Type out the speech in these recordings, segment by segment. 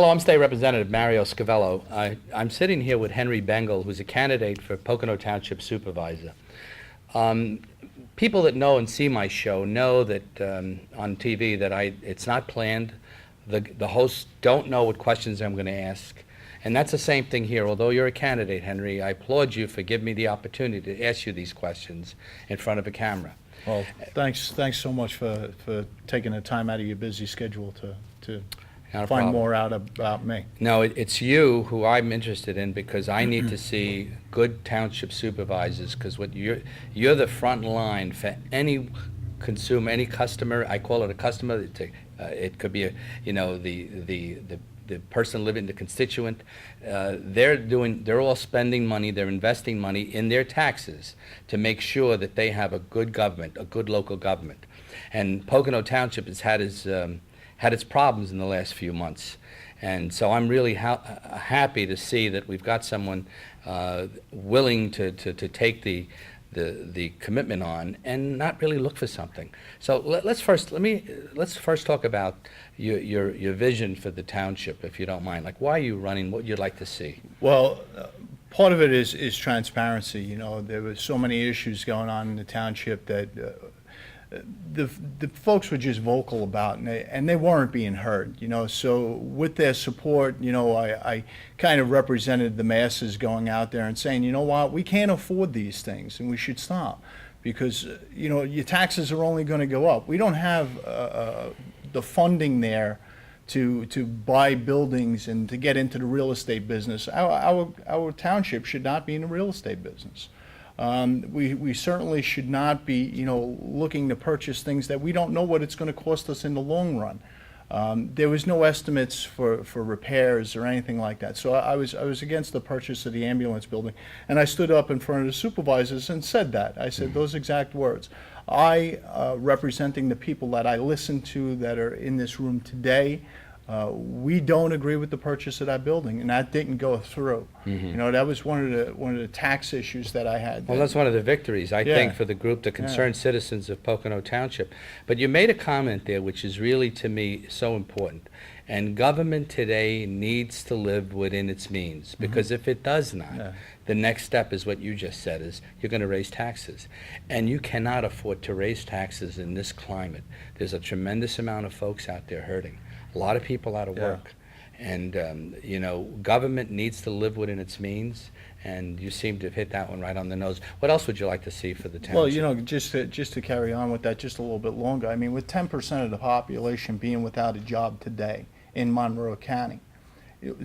Hello, I'm State Representative Mario Scavello. I'm sitting here with Henry Bengel, who's a candidate for Pocono Township Supervisor. People that know and see my show know that on TV that it's not planned. The hosts don't know what questions I'm going to ask. And that's the same thing here. Although you're a candidate, Henry, I applaud you for giving me the opportunity to ask you these questions in front of a camera. Well, thanks so much for taking the time out of your busy schedule to find more out about me. No, it's you who I'm interested in, because I need to see good township supervisors, because you're the front line for any consumer, any customer. I call it a customer. It could be the person living, the constituent. They're all spending money, they're investing money in their taxes to make sure that they have a good government, a good local government. And Pocono Township has had its problems in the last few months. And so I'm really happy to see that we've got someone willing to take the commitment on and not really look for something. So let's first talk about your vision for the township, if you don't mind. Like, why are you running? What you'd like to see? Well, part of it is transparency. You know, there were so many issues going on in the township that the folks were just vocal about, and they weren't being heard. You know, so with their support, you know, I kind of represented the masses going out there and saying, you know what, we can't afford these things, and we should stop, because you know, your taxes are only going to go up. We don't have the funding there to buy buildings and to get into the real estate business. Our township should not be in the real estate business. We certainly should not be, you know, looking to purchase things that we don't know what it's going to cost us in the long run. There was no estimates for repairs or anything like that. So I was against the purchase of the ambulance building, and I stood up in front of the supervisors and said that. I said those exact words. Representing the people that I listen to that are in this room today, we don't agree with the purchase of that building, and that didn't go through. You know, that was one of the tax issues that I had. Well, that's one of the victories, I think, for the group, the concerned citizens of Pocono Township. But you made a comment there which is really, to me, so important. And government today needs to live within its means, because if it does not, the next step is what you just said, is you're going to raise taxes. And you cannot afford to raise taxes in this climate. There's a tremendous amount of folks out there hurting. A lot of people out of work, and you know, government needs to live within its means, and you seem to have hit that one right on the nose. What else would you like to see for the township? Well, you know, just to carry on with that just a little bit longer, I mean, with 10% of the population being without a job today in Monroe County,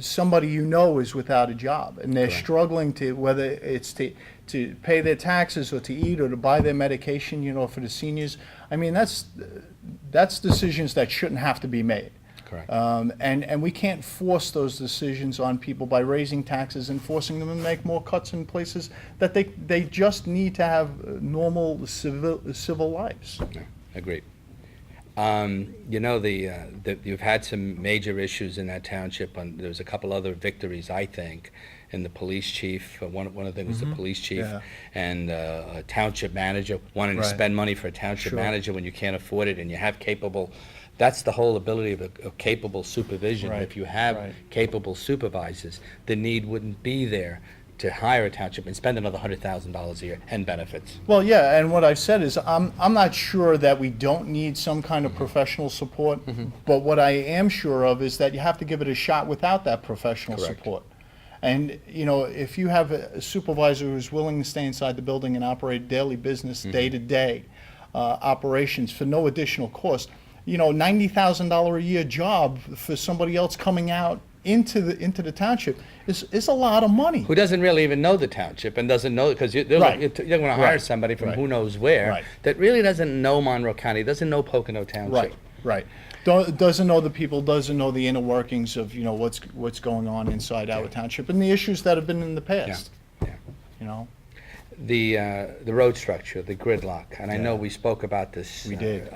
somebody you know is without a job, and they're struggling to, whether it's to pay their taxes or to eat or to buy their medication, you know, for the seniors. I mean, that's decisions that shouldn't have to be made. And we can't force those decisions on people by raising taxes and forcing them to make more cuts in places that they just need to have normal civil lives. Yeah, agreed. You know, you've had some major issues in that township. There's a couple other victories, I think, in the police chief. One of them was the police chief, and a township manager wanting to spend money for a township manager when you can't afford it, and you have capable. That's the whole ability of a capable supervision. If you have capable supervisors, the need wouldn't be there to hire a township and spend another $100,000 a year and benefits. Well, yeah, and what I've said is I'm not sure that we don't need some kind of professional support, but what I am sure of is that you have to give it a shot without that professional support. And, you know, if you have a supervisor who's willing to stay inside the building and operate daily business, day-to-day operations for no additional cost, you know, $90,000 a year job for somebody else coming out into the township is a lot of money. Who doesn't really even know the township and doesn't know, because you're going to hire somebody from who knows where that really doesn't know Monroe County, doesn't know Pocono Township. Doesn't know the people, doesn't know the inner workings of, you know, what's going on inside our township and the issues that have been in the past. You know. The road structure, the gridlock, and I know we spoke about this. We did.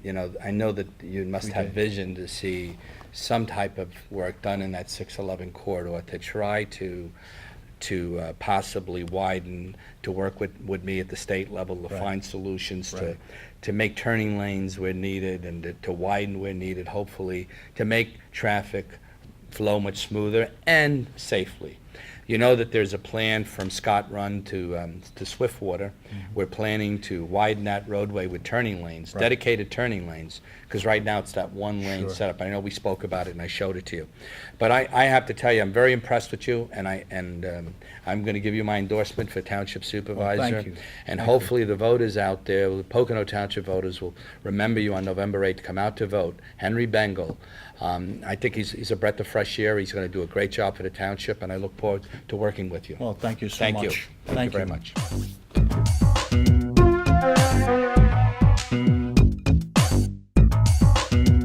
You know, I know that you must have vision to see some type of work done in that 611 corridor to try to possibly widen, to work with me at the state level to find solutions to make turning lanes where needed and to widen where needed, hopefully, to make traffic flow much smoother and safely. You know that there's a plan from Scott Run to Swiftwater. We're planning to widen that roadway with turning lanes, Right. dedicated turning lanes, because right now it's that one lane Sure. setup. I know we spoke about it and I showed it to you. But I have to tell you, I'm very impressed with you, and I'm going to give you my endorsement for Township Supervisor. you. And Thank hopefully the voters out there, the Pocono Township voters, will remember you on November 8th. Come out to vote. Henry Bengel. I think he's a breath of fresh air. He's going to do a great job for the township, and I look forward to working with you. Well, thank you so Thank much. you. Thank you very much.